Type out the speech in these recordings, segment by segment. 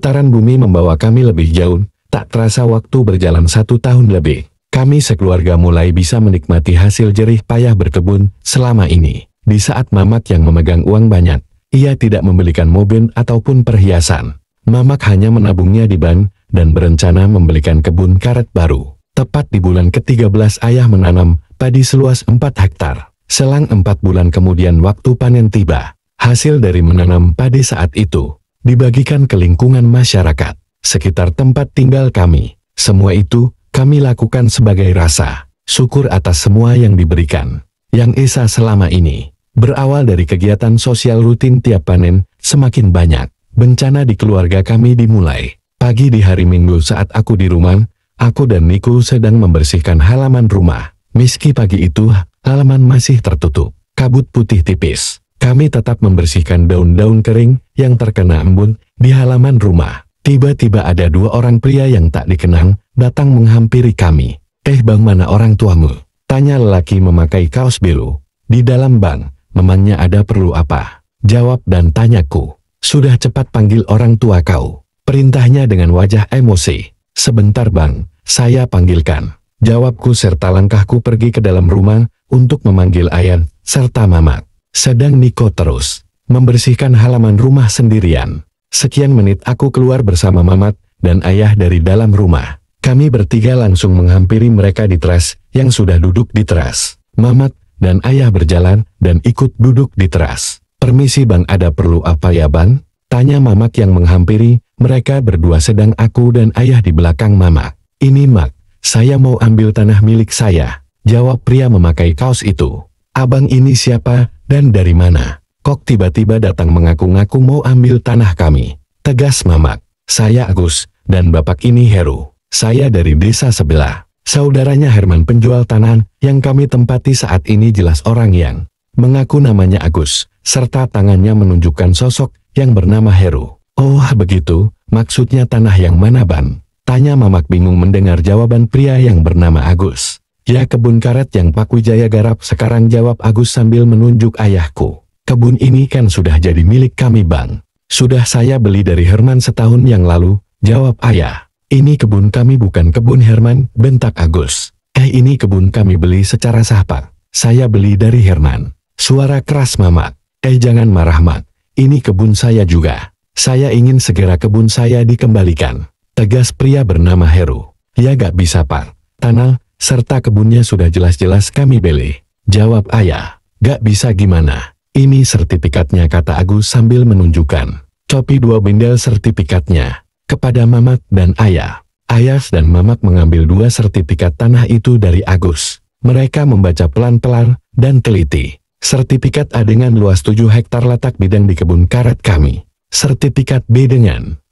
Putaran bumi membawa kami lebih jauh, tak terasa waktu berjalan 1 tahun lebih. Kami sekeluarga mulai bisa menikmati hasil jerih payah berkebun selama ini. Di saat Mamak yang memegang uang banyak, ia tidak membelikan mobil ataupun perhiasan. Mamak hanya menabungnya di bank dan berencana membelikan kebun karet baru. Tepat di bulan ke-13 ayah menanam padi seluas 4 hektar. Selang 4 bulan kemudian waktu panen tiba. Hasil dari menanam padi saat itu dibagikan ke lingkungan masyarakat sekitar tempat tinggal kami. Semua itu kami lakukan sebagai rasa syukur atas semua yang diberikan Yang Esa selama ini. Berawal dari kegiatan sosial rutin tiap panen, semakin banyak bencana di keluarga kami dimulai. Pagi di hari Minggu saat aku di rumah, aku dan Niku sedang membersihkan halaman rumah. Meski pagi itu halaman masih tertutup kabut putih tipis, kami tetap membersihkan daun-daun kering yang terkena embun di halaman rumah. Tiba-tiba ada 2 orang pria yang tak dikenal datang menghampiri kami. Bang, mana orang tuamu? Tanya lelaki memakai kaos biru. Di dalam bang, memangnya ada perlu apa? Jawab dan tanyaku. Sudah cepat panggil orang tua kau. Perintahnya dengan wajah emosi. Sebentar bang, saya panggilkan. Jawabku serta langkahku pergi ke dalam rumah untuk memanggil ayah serta Mamak. Sedang Niko terus membersihkan halaman rumah sendirian. Sekian menit aku keluar bersama Mamat dan ayah dari dalam rumah. Kami bertiga langsung menghampiri mereka di teras yang sudah duduk di teras. Mamat dan ayah berjalan dan ikut duduk di teras. Permisi bang, ada perlu apa ya bang? Tanya Mamak yang menghampiri. Mereka berdua sedang aku dan ayah di belakang Mamak. Ini Mak, saya mau ambil tanah milik saya. Jawab pria memakai kaos itu. Abang ini siapa dan dari mana? Kok tiba-tiba datang mengaku-ngaku mau ambil tanah kami? Tegas Mamak. Saya Agus, dan bapak ini Heru. Saya dari desa sebelah. Saudaranya Herman penjual tanah yang kami tempati saat ini jelas orang yang mengaku namanya Agus, serta tangannya menunjukkan sosok yang bernama Heru. Oh begitu, maksudnya tanah yang mana ban? Tanya Mamak bingung mendengar jawaban pria yang bernama Agus. Ya kebun karet yang Pak Wijaya garap sekarang, jawab Agus sambil menunjuk ayahku. Kebun ini kan sudah jadi milik kami bang. Sudah saya beli dari Herman setahun yang lalu, jawab ayah. Ini kebun kami bukan kebun Herman, bentak Agus. Ini kebun kami beli secara sah pak. Saya beli dari Herman. Suara keras Mamak. Jangan marah Mak. Ini kebun saya juga. Saya ingin segera kebun saya dikembalikan. Tegas pria bernama Heru. Ya gak bisa pak. Tanah serta kebunnya sudah jelas-jelas kami beli. Jawab ayah. Gak bisa gimana? Ini sertifikatnya, kata Agus sambil menunjukkan copi 2 bendel sertifikatnya kepada Mamak dan ayah. Ayah dan Mamak mengambil 2 sertifikat tanah itu dari Agus. Mereka membaca pelan-pelan dan teliti. Sertifikat A dengan luas 7 hektar letak bidang di kebun karet kami. Sertifikat B dengan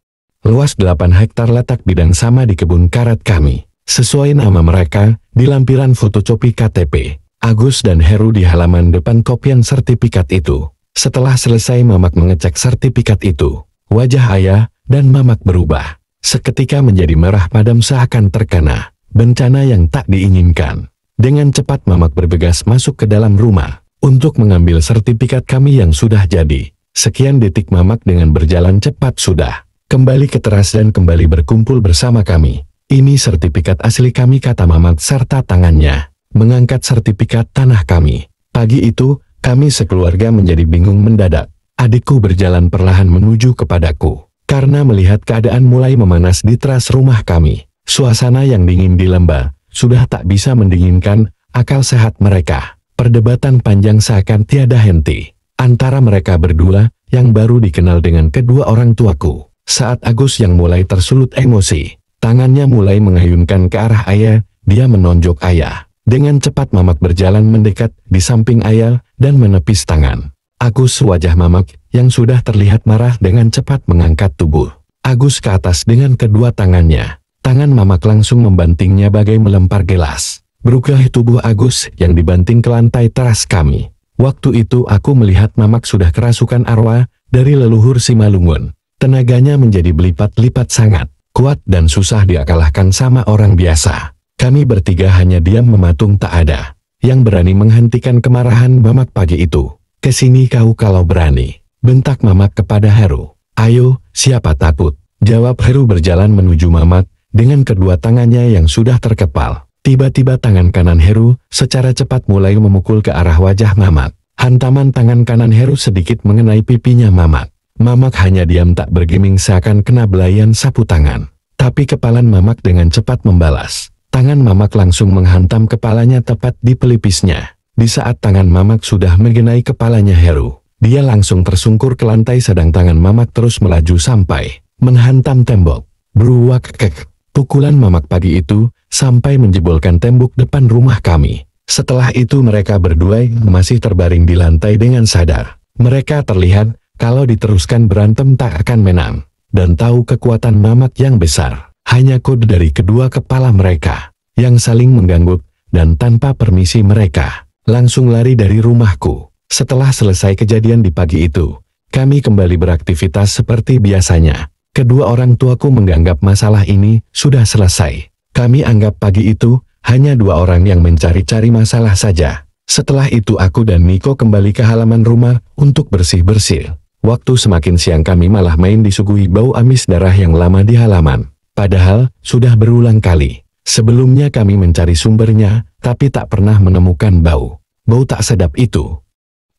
luas 8 hektar letak bidang sama di kebun karet kami. Sesuai nama mereka di lampiran fotokopi KTP. Agus dan Heru di halaman depan kopian sertifikat itu. Setelah selesai Mamak mengecek sertifikat itu, wajah ayah dan Mamak berubah. Seketika menjadi merah padam seakan terkena bencana yang tak diinginkan. Dengan cepat Mamak bergegas masuk ke dalam rumah untuk mengambil sertifikat kami yang sudah jadi. Sekian detik Mamak dengan berjalan cepat sudah kembali ke teras dan kembali berkumpul bersama kami. Ini sertifikat asli kami, kata Mamak serta tangannya mengangkat sertifikat tanah kami. Pagi itu, kami sekeluarga menjadi bingung mendadak. Adikku berjalan perlahan menuju kepadaku. Karena melihat keadaan mulai memanas di teras rumah kami. Suasana yang dingin di lembah, sudah tak bisa mendinginkan akal sehat mereka. Perdebatan panjang seakan tiada henti antara mereka berdua yang baru dikenal dengan kedua orang tuaku. Saat Agus yang mulai tersulut emosi, tangannya mulai mengayunkan ke arah ayah, dia menonjok ayah. Dengan cepat Mamak berjalan mendekat di samping ayah dan menepis tangan. Agus, wajah Mamak yang sudah terlihat marah dengan cepat mengangkat tubuh Agus ke atas dengan kedua tangannya. Tangan Mamak langsung membantingnya bagai melempar gelas. Berubah tubuh Agus yang dibanting ke lantai teras kami. Waktu itu aku melihat Mamak sudah kerasukan arwah dari leluhur Simalungun. Tenaganya menjadi berlipat-lipat sangat kuat dan susah dikalahkan sama orang biasa. Kami bertiga hanya diam mematung, tak ada yang berani menghentikan kemarahan Mamak pagi itu. Kesini kau kalau berani, bentak Mamak kepada Heru. Ayo, siapa takut? Jawab Heru berjalan menuju Mamat, dengan kedua tangannya yang sudah terkepal. Tiba-tiba tangan kanan Heru secara cepat mulai memukul ke arah wajah Mamat. Hantaman tangan kanan Heru sedikit mengenai pipinya Mamat. Mamat hanya diam tak bergeming seakan kena belayan sapu tangan. Tapi kepala Mamat dengan cepat membalas. Tangan Mamat langsung menghantam kepalanya tepat di pelipisnya. Di saat tangan Mamat sudah mengenai kepalanya Heru, dia langsung tersungkur ke lantai sedang tangan Mamat terus melaju sampai menghantam tembok. Bruwak kek. Pukulan Mamat pagi itu sampai menjebolkan tembok depan rumah kami. Setelah itu mereka berdua masih terbaring di lantai dengan sadar. Mereka terlihat kalau diteruskan berantem tak akan menang. Dan tahu kekuatan Mamat yang besar. Hanya kode dari kedua kepala mereka yang saling mengganggu dan tanpa permisi mereka langsung lari dari rumahku. Setelah selesai kejadian di pagi itu, kami kembali beraktivitas seperti biasanya. Kedua orang tuaku menganggap masalah ini sudah selesai. Kami anggap pagi itu hanya dua orang yang mencari-cari masalah saja. Setelah itu aku dan Niko kembali ke halaman rumah untuk bersih-bersih. Waktu semakin siang kami malah main disuguhi bau amis darah yang lama di halaman. Padahal sudah berulang kali. Sebelumnya kami mencari sumbernya, tapi tak pernah menemukan bau tak sedap itu.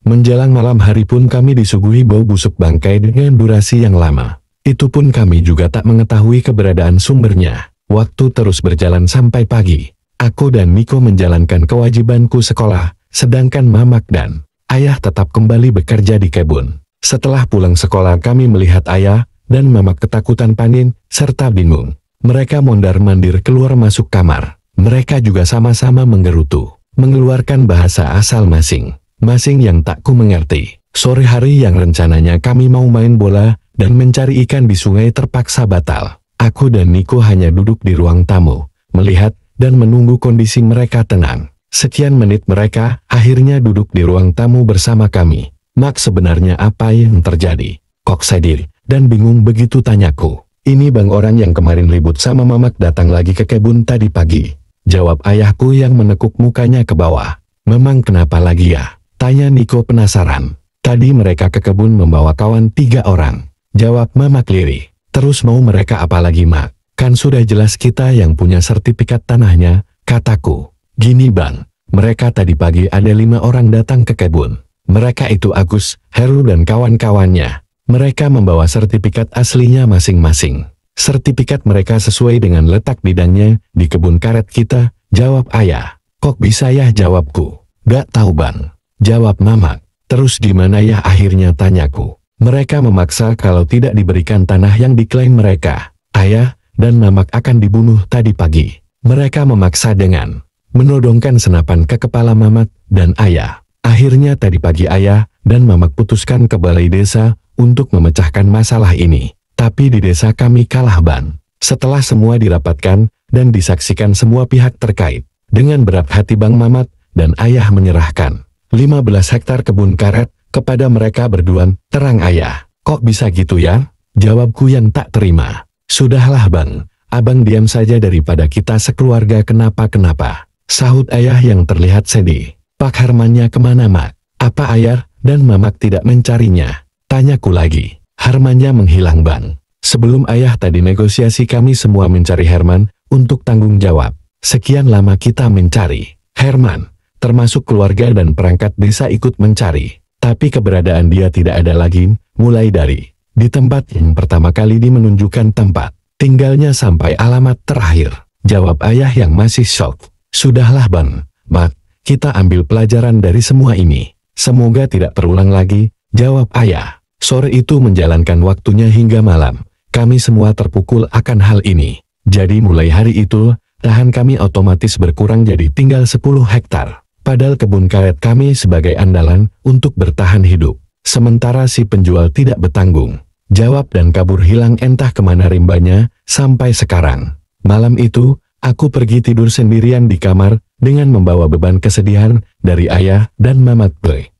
Menjelang malam hari pun kami disuguhi bau busuk bangkai dengan durasi yang lama. Itu pun kami juga tak mengetahui keberadaan sumbernya. Waktu terus berjalan sampai pagi. Aku dan Niko menjalankan kewajibanku sekolah, sedangkan Mamak dan ayah tetap kembali bekerja di kebun. Setelah pulang sekolah kami melihat ayah dan Mamak ketakutan panik serta bingung. Mereka mondar-mandir keluar masuk kamar. Mereka juga sama-sama menggerutu, mengeluarkan bahasa asal masing-masing yang tak ku mengerti. Sore hari yang rencananya kami mau main bola dan mencari ikan di sungai terpaksa batal. Aku dan Niko hanya duduk di ruang tamu, melihat dan menunggu kondisi mereka tenang. Sekian menit mereka akhirnya duduk di ruang tamu bersama kami. Mak, sebenarnya apa yang terjadi? Kok sedih dan bingung begitu, tanyaku. Ini bang, orang yang kemarin ribut sama Mamak datang lagi ke kebun tadi pagi. Jawab ayahku yang menekuk mukanya ke bawah. Memang kenapa lagi ya? Tanya Niko penasaran. Tadi mereka ke kebun membawa kawan 3 orang. Jawab Mamak lirih. Terus mau mereka apa lagi, Mak? Kan sudah jelas kita yang punya sertifikat tanahnya, kataku. Gini bang, mereka tadi pagi ada 5 orang datang ke kebun. Mereka itu Agus, Heru dan kawan-kawannya. Mereka membawa sertifikat aslinya masing-masing. Sertifikat mereka sesuai dengan letak bidangnya di kebun karet kita, jawab ayah. Kok bisa ya, jawabku. Gak tahu bang, jawab Mamak. Terus gimana ya akhirnya, tanyaku. Mereka memaksa kalau tidak diberikan tanah yang diklaim mereka, ayah dan Mamak akan dibunuh tadi pagi. Mereka memaksa dengan menodongkan senapan ke kepala Mamak dan ayah. Akhirnya tadi pagi ayah dan Mamak putuskan ke balai desa untuk memecahkan masalah ini. Tapi di desa kami kalah bang. Setelah semua dirapatkan dan disaksikan semua pihak terkait, dengan berat hati bang Mamak dan ayah menyerahkan 15 hektar kebun karet kepada mereka berdua. Terang ayah, kok bisa gitu ya? Jawabku yang tak terima. Sudahlah bang, abang diam saja daripada kita sekeluarga kenapa-kenapa. Sahut ayah yang terlihat sedih. Pak Harmannya kemana, Mak? Apa ayah dan Mamak tidak mencarinya? Tanyaku lagi. Harmannya menghilang bang. Sebelum ayah tadi negosiasi kami semua mencari Herman untuk tanggung jawab. Sekian lama kita mencari Herman, termasuk keluarga dan perangkat desa ikut mencari. Tapi keberadaan dia tidak ada lagi, mulai dari di tempat yang pertama kali menunjukkan tempat tinggalnya sampai alamat terakhir. Jawab ayah yang masih shock. Sudahlah bang, Mak, kita ambil pelajaran dari semua ini. Semoga tidak terulang lagi, jawab ayah. Sore itu menjalankan waktunya hingga malam. Kami semua terpukul akan hal ini. Jadi mulai hari itu, lahan kami otomatis berkurang jadi tinggal 10 hektar. Padahal kebun karet kami sebagai andalan untuk bertahan hidup. Sementara si penjual tidak bertanggung jawab dan kabur hilang entah kemana rimbanya sampai sekarang. Malam itu, aku pergi tidur sendirian di kamar dengan membawa beban kesedihan dari ayah dan Mamak Boy.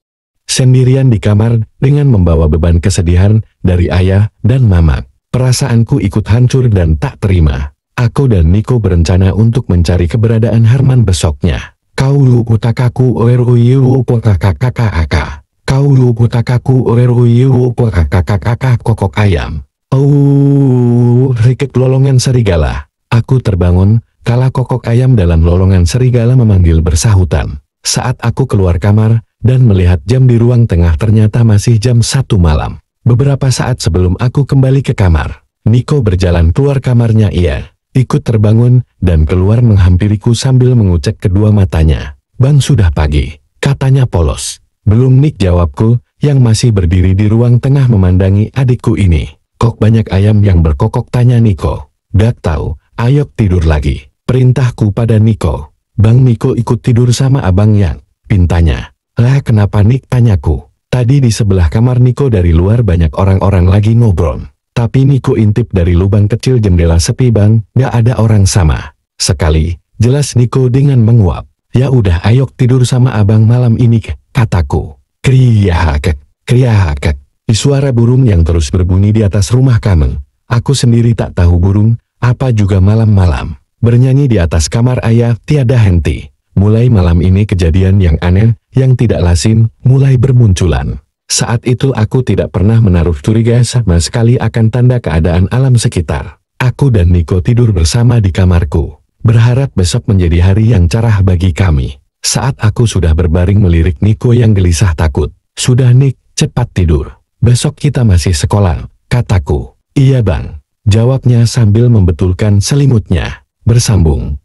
Sendirian di kamar dengan membawa beban kesedihan dari ayah dan Mamak. Perasaanku ikut hancur dan tak terima. Aku dan Niko berencana untuk mencari keberadaan Herman besoknya. Kau lu utakaku oeruyu ukakakakakaka. Kau lu utakaku oeruyu ukakakakaka kokok ayam. Oh. ke lolongan serigala. Aku terbangun, kala kokok ayam dalam lolongan serigala memanggil bersahutan. Saat aku keluar kamar, dan melihat jam di ruang tengah ternyata masih jam 1 malam. Beberapa saat sebelum aku kembali ke kamar, Niko berjalan keluar kamarnya. Ia ikut terbangun, dan keluar menghampiriku sambil mengucek kedua matanya. "Bang, sudah pagi," katanya polos. "Belum, Nik," jawabku, yang masih berdiri di ruang tengah memandangi adikku ini. "Kok banyak ayam yang berkokok?" tanya Niko. "Gak tahu, ayo tidur lagi," perintahku pada Niko. "Bang, Niko ikut tidur sama abangnya," pintanya. "Lah kenapa, Nik?" tanyaku. Tadi di sebelah kamar Niko dari luar banyak orang-orang lagi ngobrol. Tapi Niko intip dari lubang kecil jendela. "Sepi, Bang, gak ada orang sama sekali," jelas Niko dengan menguap. "Ya udah, ayo tidur sama abang malam ini," kataku. Kriahakek, kriahakek. Di suara burung yang terus berbunyi di atas rumah kami. Aku sendiri tak tahu burung apa juga malam-malam bernyanyi di atas kamar ayah tiada henti. Mulai malam ini kejadian yang aneh, yang tidak lazim, mulai bermunculan. Saat itu aku tidak pernah menaruh curiga sama sekali akan tanda keadaan alam sekitar. Aku dan Niko tidur bersama di kamarku, berharap besok menjadi hari yang cerah bagi kami. Saat aku sudah berbaring melirik Niko yang gelisah takut. "Sudah, Nik, cepat tidur. Besok kita masih sekolah," kataku. "Iya, Bang," jawabnya sambil membetulkan selimutnya. Bersambung.